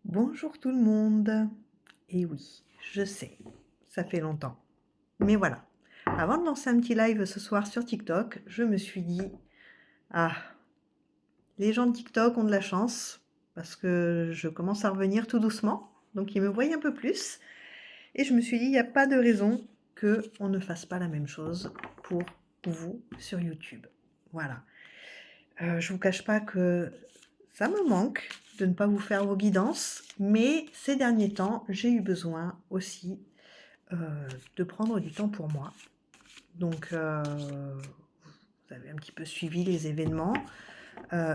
Bonjour tout le monde. Et oui, je sais, ça fait longtemps. Mais voilà, avant de lancer un petit live ce soir sur TikTok, je me suis dit, ah, les gens de TikTok ont de la chance parce que je commence à revenir tout doucement, donc ils me voient un peu plus. Et je me suis dit, il n'y a pas de raison qu'on ne fasse pas la même chose pour vous sur YouTube. Voilà. Je vous cache pas que ça me manque de ne pas vous faire vos guidances, mais ces derniers temps, j'ai eu besoin aussi de prendre du temps pour moi. Donc, vous avez un petit peu suivi les événements.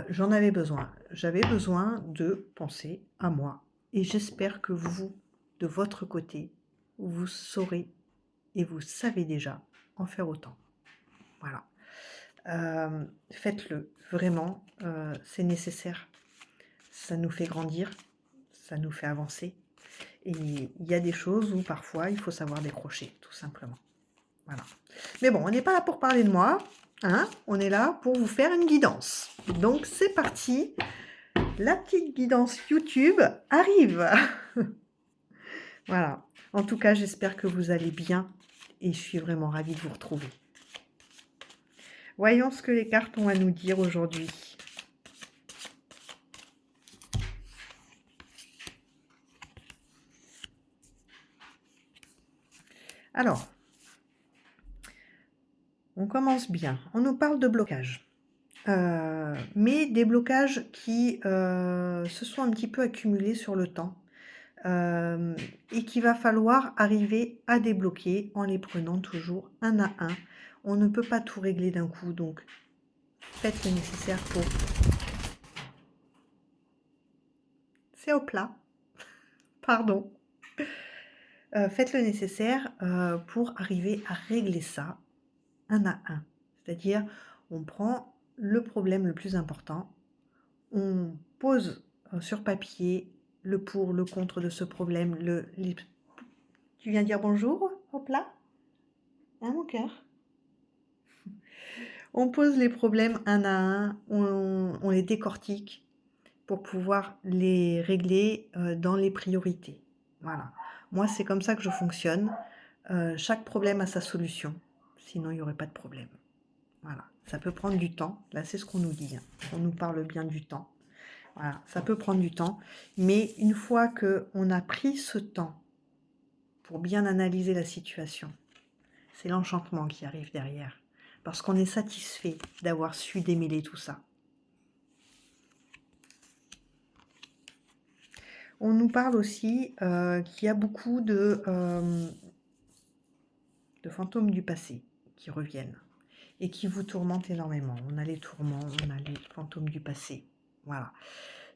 J'en avais besoin. J'avais besoin de penser à moi. Et j'espère que vous, de votre côté, vous saurez et vous savez déjà en faire autant. Voilà. Faites-le, vraiment, c'est nécessaire. Ça nous fait grandir, ça nous fait avancer. Et il y a des choses où parfois il faut savoir décrocher, tout simplement. Voilà. Mais bon, on n'est pas là pour parler de moi, hein, on est là pour vous faire une guidance. Donc c'est parti, la petite guidance YouTube arrive. Voilà. En tout cas, j'espère que vous allez bien et je suis vraiment ravie de vous retrouver. Voyons ce que les cartes ont à nous dire aujourd'hui. Alors, on commence bien. On nous parle de blocage. Mais des blocages qui se sont un petit peu accumulés sur le temps et qu'il va falloir arriver à débloquer en les prenant toujours un à un. On ne peut pas tout régler d'un coup, donc faites le nécessaire pour... C'est au plat, pardon. Faites le nécessaire pour arriver à régler ça un à un. C'est-à-dire, on prend le problème le plus important, on pose sur papier le pour, le contre de ce problème. Tu viens dire bonjour, hop là, hein, mon cœur. On pose les problèmes un à un, on les décortique pour pouvoir les régler dans les priorités. Voilà. Moi, c'est comme ça que je fonctionne. Chaque problème a sa solution. Sinon, il n'y aurait pas de problème. Voilà. Ça peut prendre du temps. Là, c'est ce qu'on nous dit, hein. On nous parle bien du temps. Voilà. Ça peut prendre du temps. Mais une fois qu'on a pris ce temps pour bien analyser la situation, c'est l'enchantement qui arrive derrière. Parce qu'on est satisfait d'avoir su démêler tout ça. On nous parle aussi qu'il y a beaucoup de fantômes du passé qui reviennent et qui vous tourmentent énormément. On a les tourments, on a les fantômes du passé. Voilà.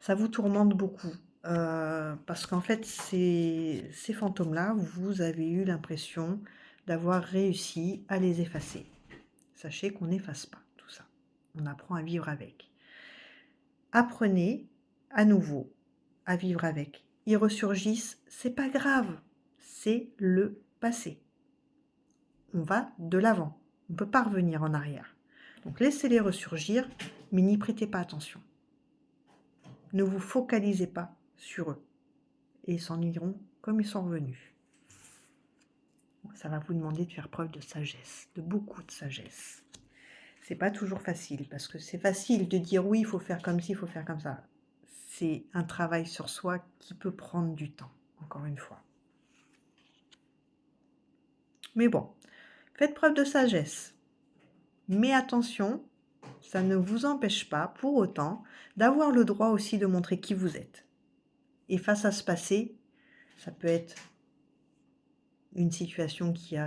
Ça vous tourmente beaucoup. Parce qu'en fait, ces fantômes-là, vous avez eu l'impression d'avoir réussi à les effacer. Sachez qu'on n'efface pas tout ça. On apprend à vivre avec. Apprenez à nouveau à vivre avec. Ils ressurgissent, c'est pas grave, c'est le passé. On va de l'avant, on ne peut pas revenir en arrière. Donc laissez-les ressurgir, mais n'y prêtez pas attention. Ne vous focalisez pas sur eux. Et ils s'en iront comme ils sont revenus. Ça va vous demander de faire preuve de sagesse, de beaucoup de sagesse. C'est pas toujours facile, parce que c'est facile de dire oui, il faut faire comme ci, il faut faire comme ça. C'est un travail sur soi qui peut prendre du temps, encore une fois. Mais bon, faites preuve de sagesse. Mais attention, ça ne vous empêche pas, pour autant, d'avoir le droit aussi de montrer qui vous êtes. Et face à ce passé, ça peut être une situation qui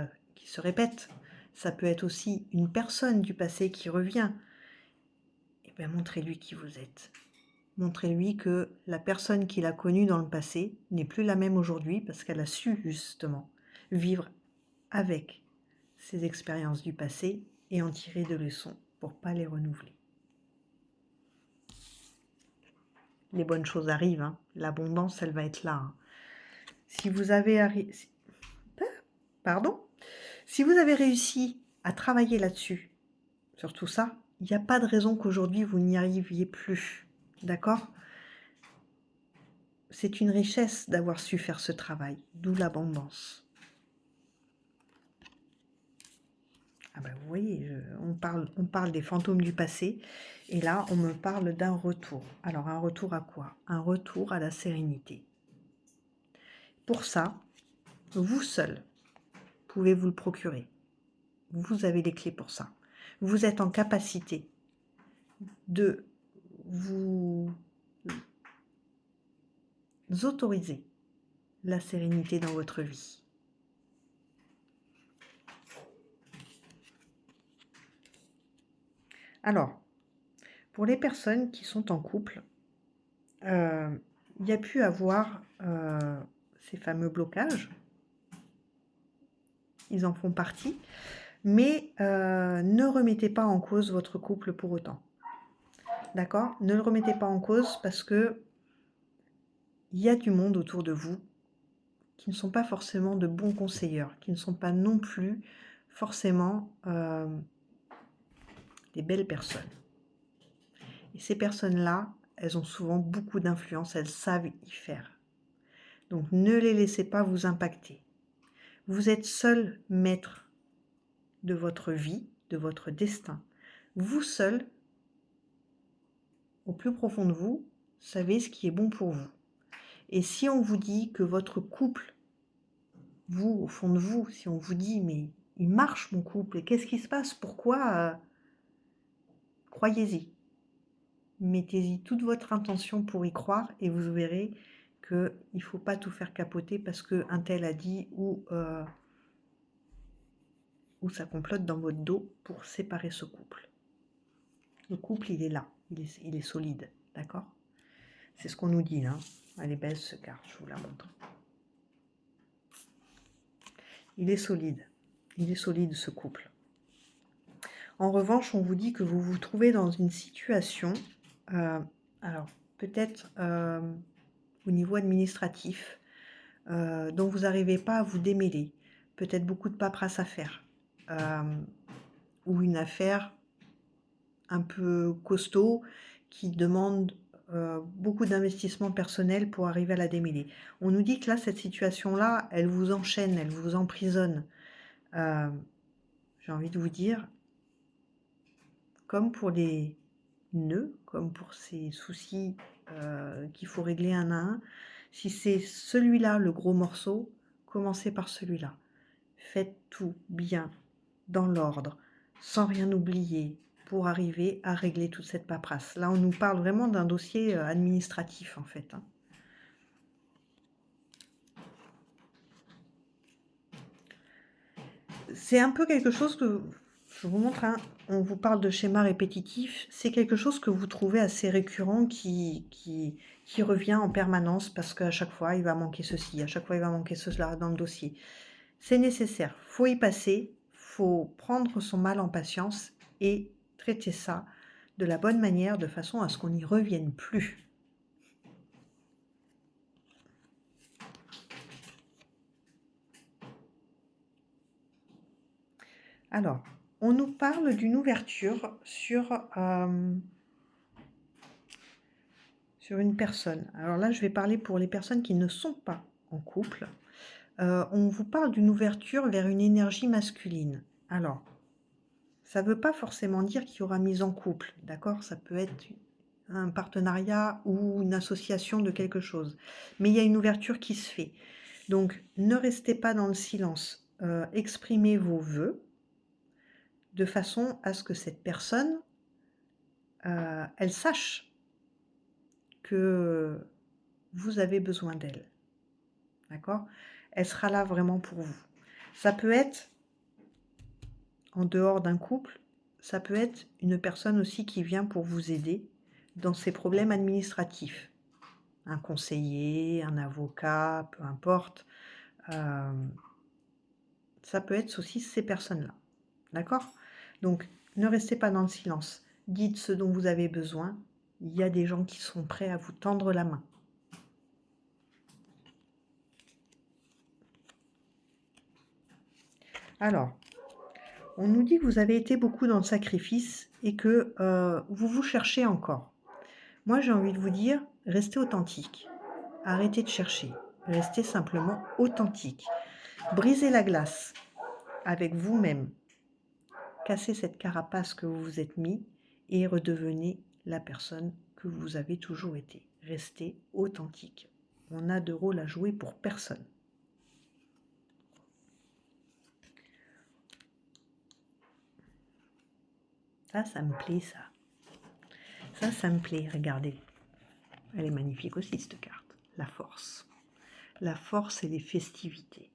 se répète. Ça peut être aussi une personne du passé qui revient. Et bien, montrez-lui qui vous êtes. Montrez-lui que la personne qu'il a connue dans le passé n'est plus la même aujourd'hui parce qu'elle a su justement vivre avec ces expériences du passé et en tirer des leçons pour ne pas les renouveler. Les bonnes choses arrivent, hein. L'abondance, elle va être là, hein. Si vous avez Si vous avez réussi à travailler là-dessus, sur tout ça, il n'y a pas de raison qu'aujourd'hui vous n'y arriviez plus. D'accord? c'est une richesse d'avoir su faire ce travail, d'où l'abondance. Ah ben, vous voyez, on parle des fantômes du passé, et là, on me parle d'un retour. Alors, un retour à quoi? Un retour à la sérénité. Pour ça, vous seul pouvez vous le procurer. Vous avez les clés pour ça. Vous êtes en capacité de vous autoriser la sérénité dans votre vie. Alors, pour les personnes qui sont en couple, il y a pu avoir ces fameux blocages, ils en font partie, mais ne remettez pas en cause votre couple pour autant. D'accord? Ne le remettez pas en cause parce que il y a du monde autour de vous qui ne sont pas forcément de bons conseilleurs, qui ne sont pas non plus forcément des belles personnes. Et ces personnes-là, elles ont souvent beaucoup d'influence, elles savent y faire. Donc ne les laissez pas vous impacter. Vous êtes seul maître de votre vie, de votre destin. Vous seul, au plus profond de vous, savez ce qui est bon pour vous. Et si on vous dit que votre couple, vous, au fond de vous, si on vous dit « mais il marche mon couple, et qu'est-ce qui se passe? Pourquoi ?» Croyez-y. Mettez-y toute votre intention pour y croire et vous verrez qu'il ne faut pas tout faire capoter parce qu'un tel a dit ou ça complote dans votre dos pour séparer ce couple. Le couple, il est là, il est solide, d'accord? C'est ce qu'on nous dit là. Elle est belle cette carte, je vous la montre. Il est solide ce couple. En revanche, on vous dit que vous vous trouvez dans une situation, alors peut-être au niveau administratif, dont vous n'arrivez pas à vous démêler. Peut-être beaucoup de paperasse à faire. Ou une affaire un peu costaud qui demande beaucoup d'investissement personnel pour arriver à la démêler. On nous dit que là, cette situation-là, elle vous enchaîne, elle vous emprisonne. J'ai envie de vous dire, comme pour les nœuds, comme pour ces soucis qu'il faut régler un à un, si c'est celui-là le gros morceau, commencez par celui-là. Faites tout bien, dans l'ordre, sans rien oublier, pour arriver à régler toute cette paperasse. Là, on nous parle vraiment d'un dossier administratif, en fait. Hein. C'est un peu quelque chose que, je vous montre, hein, on vous parle de schéma répétitif, c'est quelque chose que vous trouvez assez récurrent, qui revient en permanence, parce qu'à chaque fois, il va manquer ceci, à chaque fois, il va manquer cela dans le dossier. C'est nécessaire, faut y passer, faut prendre son mal en patience et traiter ça de la bonne manière, de façon à ce qu'on n'y revienne plus. Alors, on nous parle d'une ouverture sur une personne. Alors là, je vais parler pour les personnes qui ne sont pas en couple. On vous parle d'une ouverture vers une énergie masculine. Alors, ça ne veut pas forcément dire qu'il y aura mise en couple, d'accord? Ça peut être un partenariat ou une association de quelque chose. Mais il y a une ouverture qui se fait. Donc, ne restez pas dans le silence. Exprimez vos vœux de façon à ce que cette personne, elle sache que vous avez besoin d'elle. D'accord? Elle sera là vraiment pour vous. Ça peut être en dehors d'un couple, ça peut être une personne aussi qui vient pour vous aider dans ses problèmes administratifs. Un conseiller, un avocat, peu importe. Ça peut être aussi ces personnes-là. D'accord? Donc, ne restez pas dans le silence. Dites ce dont vous avez besoin. Il y a des gens qui sont prêts à vous tendre la main. Alors, on nous dit que vous avez été beaucoup dans le sacrifice et que vous vous cherchez encore. Moi, j'ai envie de vous dire, restez authentique. Arrêtez de chercher. Restez simplement authentique. Brisez la glace avec vous-même. Cassez cette carapace que vous vous êtes mis et redevenez la personne que vous avez toujours été. Restez authentique. On n'a de rôle à jouer pour personne. Ça me plaît, ça. Ça me plaît, regardez. Elle est magnifique aussi, cette carte. La force. La force et les festivités.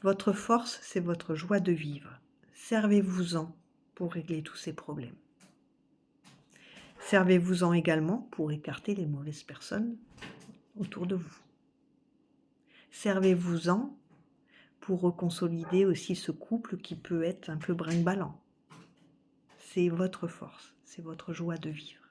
Votre force, c'est votre joie de vivre. Servez-vous-en pour régler tous ces problèmes. Servez-vous-en également pour écarter les mauvaises personnes autour de vous. Servez-vous-en pour reconsolider aussi ce couple qui peut être un peu brinque-ballant. C'est votre force, c'est votre joie de vivre.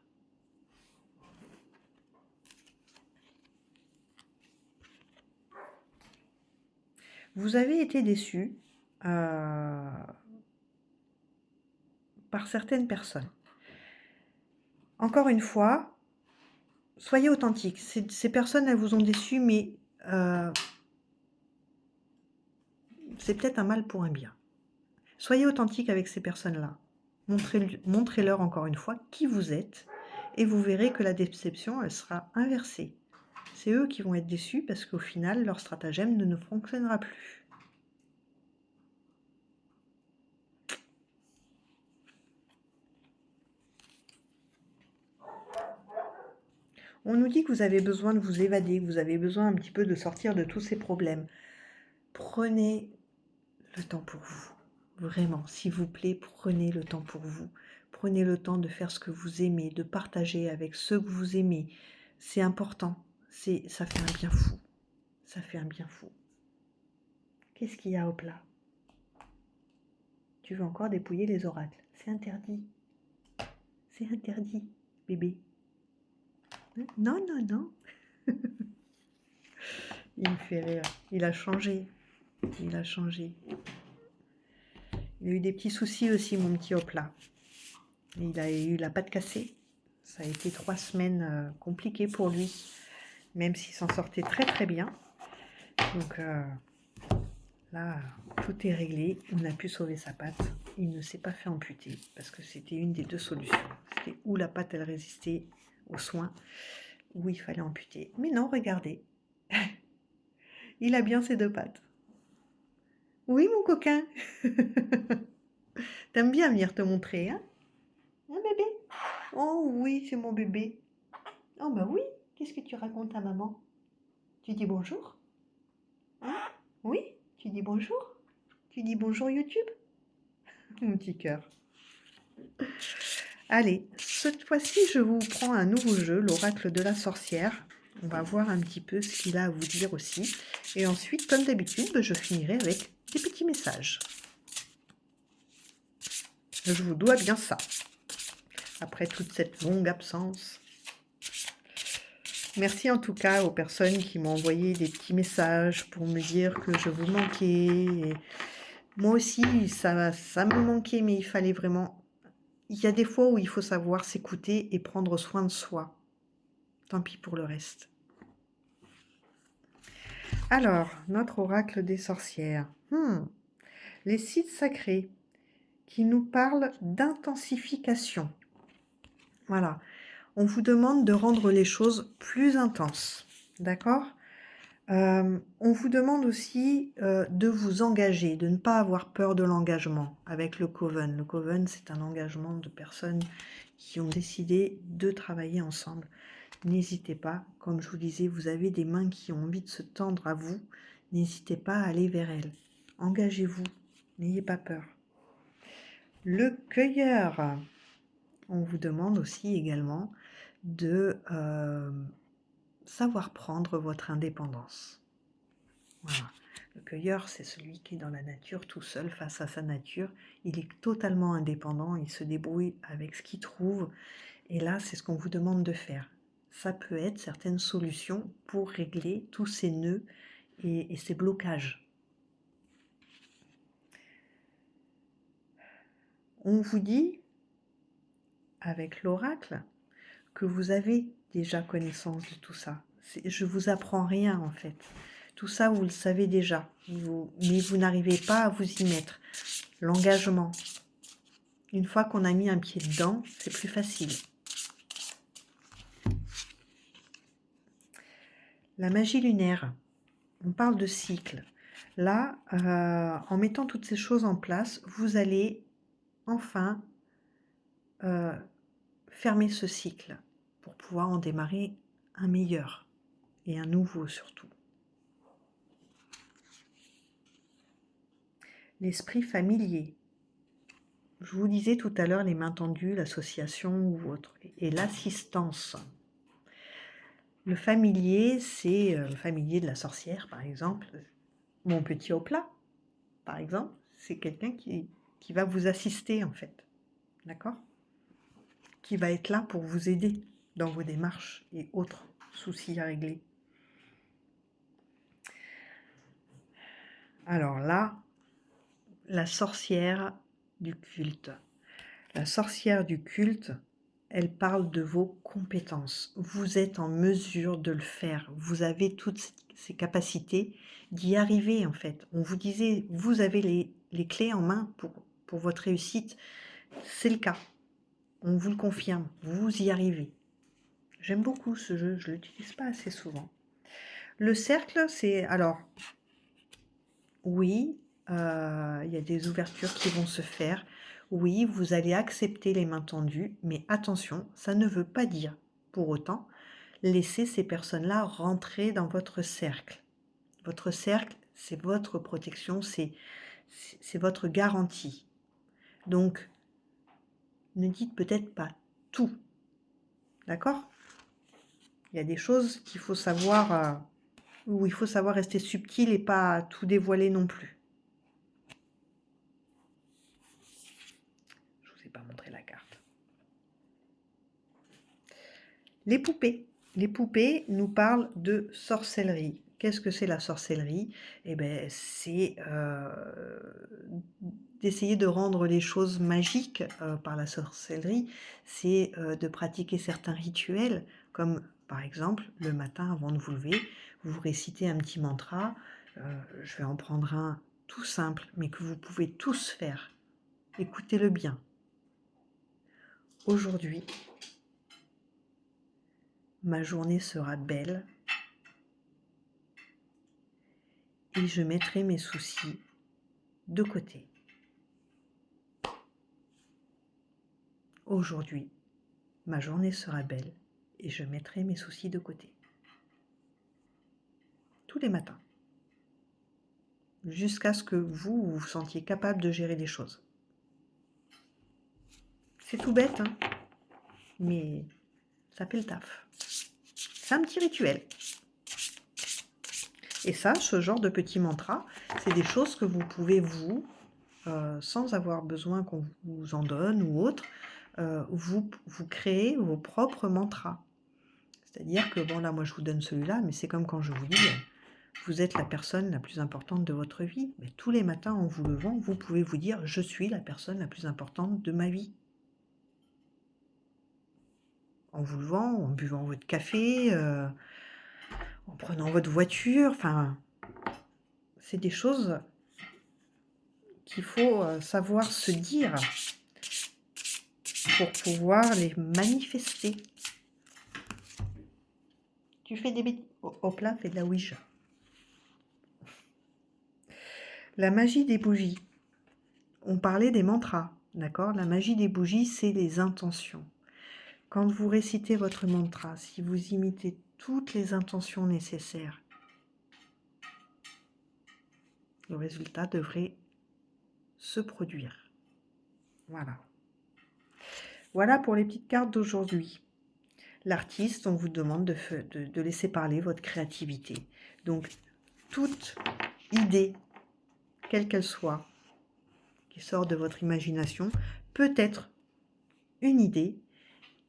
Vous avez été déçu par certaines personnes. Encore une fois, soyez authentique. Ces personnes, elles vous ont déçu, mais c'est peut-être un mal pour un bien. Soyez authentique avec ces personnes-là. Montrez-leur encore une fois qui vous êtes et vous verrez que la déception, elle sera inversée. C'est eux qui vont être déçus parce qu'au final, leur stratagème ne fonctionnera plus. On nous dit que vous avez besoin de vous évader, que vous avez besoin un petit peu de sortir de tous ces problèmes. Prenez le temps pour vous. Vraiment, s'il vous plaît, prenez le temps pour vous. Prenez le temps de faire ce que vous aimez, de partager avec ceux que vous aimez. C'est important. Ça fait un bien fou. Ça fait un bien fou. Qu'est-ce qu'il y a au plat? Tu veux encore dépouiller les oracles? C'est interdit. C'est interdit, bébé. Non, non, non. Il me fait rire. Il a changé. Il a changé. Il a eu des petits soucis aussi, mon petit hopla. Il a eu la patte cassée. Ça a été 3 semaines compliquées pour lui, même s'il s'en sortait très très bien. Donc là, tout est réglé. On a pu sauver sa patte. Il ne s'est pas fait amputer parce que c'était une des deux solutions. C'était où la patte elle résistait aux soins, ou il fallait amputer. Mais non, regardez. Il a bien ses 2 pattes. Oui, mon coquin. T'aimes bien venir te montrer, hein? Un bébé? Oh oui, c'est mon bébé. Oh bah oui, qu'est-ce que tu racontes à maman? Tu dis bonjour? Hein? Oui, tu dis bonjour? Tu dis bonjour YouTube? Mon petit cœur. Allez, cette fois-ci, je vous prends un nouveau jeu, l'oracle de la sorcière. On va voir un petit peu ce qu'il a à vous dire aussi. Et ensuite, comme d'habitude, je finirai avec des petits messages. Je vous dois bien ça. Après toute cette longue absence. Merci en tout cas aux personnes qui m'ont envoyé des petits messages pour me dire que je vous manquais. Et moi aussi, ça me manquait, mais il fallait vraiment... Il y a des fois où il faut savoir s'écouter et prendre soin de soi. Tant pis pour le reste. Alors, notre oracle des sorcières. Les sites sacrés qui nous parlent d'intensification. Voilà. On vous demande de rendre les choses plus intenses. D'accord? On vous demande aussi de vous engager, de ne pas avoir peur de l'engagement avec le Coven. Le Coven, c'est un engagement de personnes qui ont décidé de travailler ensemble. N'hésitez pas, comme je vous disais, vous avez des mains qui ont envie de se tendre à vous. N'hésitez pas à aller vers elles. Engagez-vous, n'ayez pas peur. Le cueilleur, on vous demande aussi également de savoir prendre votre indépendance. Voilà. Le cueilleur, c'est celui qui est dans la nature tout seul face à sa nature. Il est totalement indépendant, il se débrouille avec ce qu'il trouve. Et là, c'est ce qu'on vous demande de faire. Ça peut être certaines solutions pour régler tous ces nœuds et ces blocages. On vous dit, avec l'oracle, que vous avez déjà connaissance de tout ça. Je vous apprends rien en fait. Tout ça, vous le savez déjà, mais vous n'arrivez pas à vous y mettre. L'engagement. Une fois qu'on a mis un pied dedans, c'est plus facile. La magie lunaire. On parle de cycle. Là, en mettant toutes ces choses en place, vous allez enfin fermer ce cycle pour pouvoir en démarrer un meilleur et un nouveau surtout. L'esprit familier. Je vous disais tout à l'heure les mains tendues, l'association ou autre, et l'assistance. Le familier, c'est le familier de la sorcière, par exemple. Mon petit au plat, par exemple, c'est quelqu'un qui va vous assister, en fait. D'accord? Qui va être là pour vous aider dans vos démarches et autres soucis à régler. Alors là, la sorcière du culte. La sorcière du culte, elle parle de vos compétences. Vous êtes en mesure de le faire. Vous avez toutes ces capacités d'y arriver, en fait. On vous disait, vous avez les clés en main pour votre réussite. C'est le cas. On vous le confirme. Vous y arrivez. J'aime beaucoup ce jeu. Je ne l'utilise pas assez souvent. Le cercle, c'est... Alors, oui, il y a des ouvertures qui vont se faire. Oui, vous allez accepter les mains tendues, mais attention, ça ne veut pas dire, pour autant, laisser ces personnes-là rentrer dans votre cercle. Votre cercle, c'est votre protection, c'est votre garantie. Donc, ne dites peut-être pas tout, d'accord? Il y a des choses qu'il faut savoir, où il faut savoir rester subtil et pas tout dévoiler non plus. Je vous ai pas montré la carte. Les poupées. Les poupées nous parlent de sorcellerie. Qu'est-ce que c'est la sorcellerie? Eh bien, c'est d'essayer de rendre les choses magiques par la sorcellerie. C'est de pratiquer certains rituels, comme par exemple, le matin avant de vous lever, vous récitez un petit mantra. Je vais en prendre un tout simple, mais que vous pouvez tous faire. Écoutez-le bien. Aujourd'hui, ma journée sera belle et je mettrai mes soucis de côté. Aujourd'hui, ma journée sera belle et je mettrai mes soucis de côté. Tous les matins. Jusqu'à ce que vous vous sentiez capable de gérer les choses. C'est tout bête, hein, mais ça fait le taf. C'est un petit rituel. Et ça, ce genre de petits mantras, c'est des choses que vous pouvez sans avoir besoin qu'on vous en donne ou autre, vous créez vos propres mantras. C'est-à-dire que, bon là, moi je vous donne celui-là, mais c'est comme quand je vous dis, vous êtes la personne la plus importante de votre vie. Mais tous les matins, en vous levant, vous pouvez vous dire, je suis la personne la plus importante de ma vie. En vous levant, en buvant votre café, en prenant votre voiture, enfin, c'est des choses qu'il faut savoir se dire pour pouvoir les manifester. Tu fais des bêtises. Hop là, fais de la Ouija. La magie des bougies. On parlait des mantras, d'accord? La magie des bougies, c'est les intentions. Quand vous récitez votre mantra, si vous imitez toutes les intentions nécessaires, le résultat devrait se produire. Voilà. Voilà pour les petites cartes d'aujourd'hui. L'artiste, on vous demande de laisser parler votre créativité. Donc, toute idée, quelle qu'elle soit, qui sort de votre imagination, peut être une idée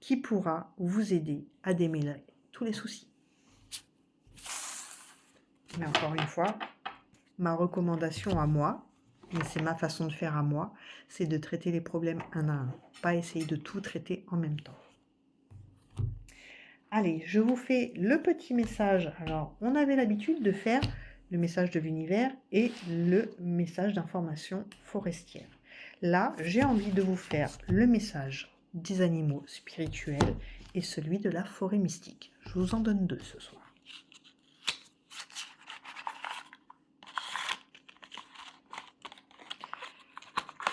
qui pourra vous aider à démêler tous les soucis. Mais encore une fois, ma recommandation à moi, mais c'est ma façon de faire à moi, c'est de traiter les problèmes un à un, pas essayer de tout traiter en même temps. Allez, je vous fais le petit message. Alors, on avait l'habitude de faire le message de l'univers et le message d'information forestière. Là, j'ai envie de vous faire le message des animaux spirituels et celui de la forêt mystique. Je vous en donne deux ce soir.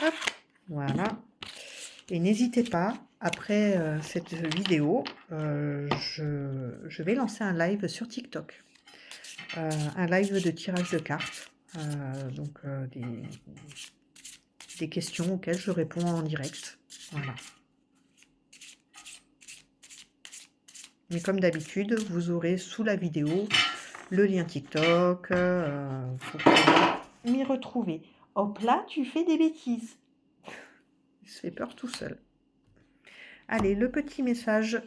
Hop, voilà. Et n'hésitez pas, après cette vidéo, je vais lancer un live sur TikTok. Un live de tirage de cartes. Donc des questions auxquelles je réponds en direct. Voilà. Mais comme d'habitude, vous aurez sous la vidéo le lien TikTok pour pouvoir m'y retrouver. Hop là, tu fais des bêtises. Il se fait peur tout seul. Allez, le petit message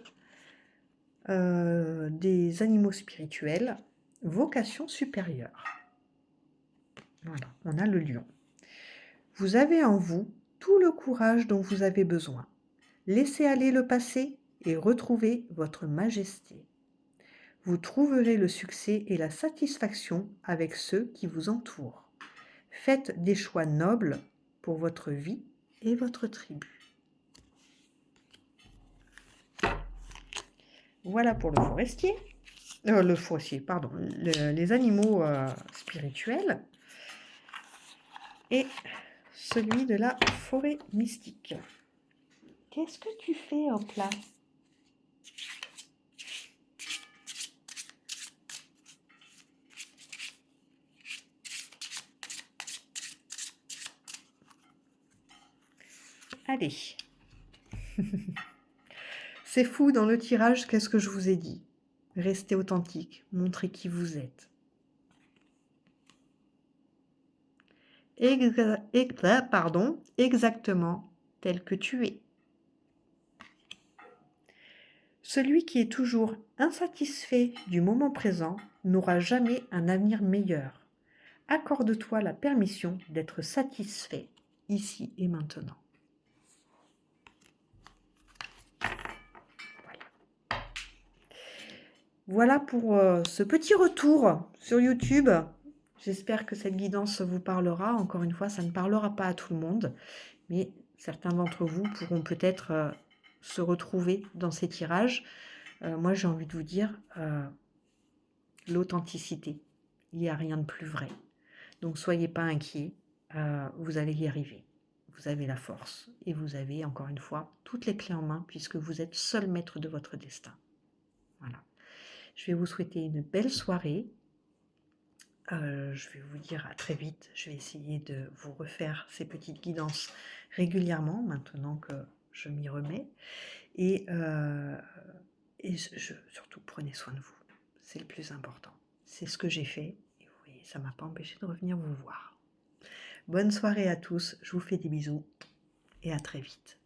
des animaux spirituels, vocation supérieure. Voilà, on a le lion. Vous avez en vous tout le courage dont vous avez besoin. Laissez aller le passé et retrouvez votre majesté. Vous trouverez le succès et la satisfaction avec ceux qui vous entourent. Faites des choix nobles pour votre vie et votre tribu. Voilà pour le forestier. Pardon, les animaux spirituels. Et celui de la forêt mystique. Qu'est-ce que tu fais, hop là? Allez. C'est fou, dans le tirage, qu'est-ce que je vous ai dit? Restez authentique, montrez qui vous êtes. Exactement tel que tu es. Celui qui est toujours insatisfait du moment présent n'aura jamais un avenir meilleur. Accorde-toi la permission d'être satisfait ici et maintenant. Voilà pour ce petit retour sur YouTube. J'espère que cette guidance vous parlera. Encore une fois, ça ne parlera pas à tout le monde, mais certains d'entre vous pourront peut-être se retrouver dans ces tirages. Moi, j'ai envie de vous dire l'authenticité. Il n'y a rien de plus vrai. Donc, soyez pas inquiets. Vous allez y arriver. Vous avez la force et vous avez, encore une fois, toutes les clés en main puisque vous êtes seul maître de votre destin. Voilà. Je vais vous souhaiter une belle soirée. Je vais vous dire à très vite. Je vais essayer de vous refaire ces petites guidances régulièrement maintenant que je m'y remets. Et surtout, prenez soin de vous. C'est le plus important. C'est ce que j'ai fait. Et vous voyez, ça ne m'a pas empêché de revenir vous voir. Bonne soirée à tous. Je vous fais des bisous et à très vite.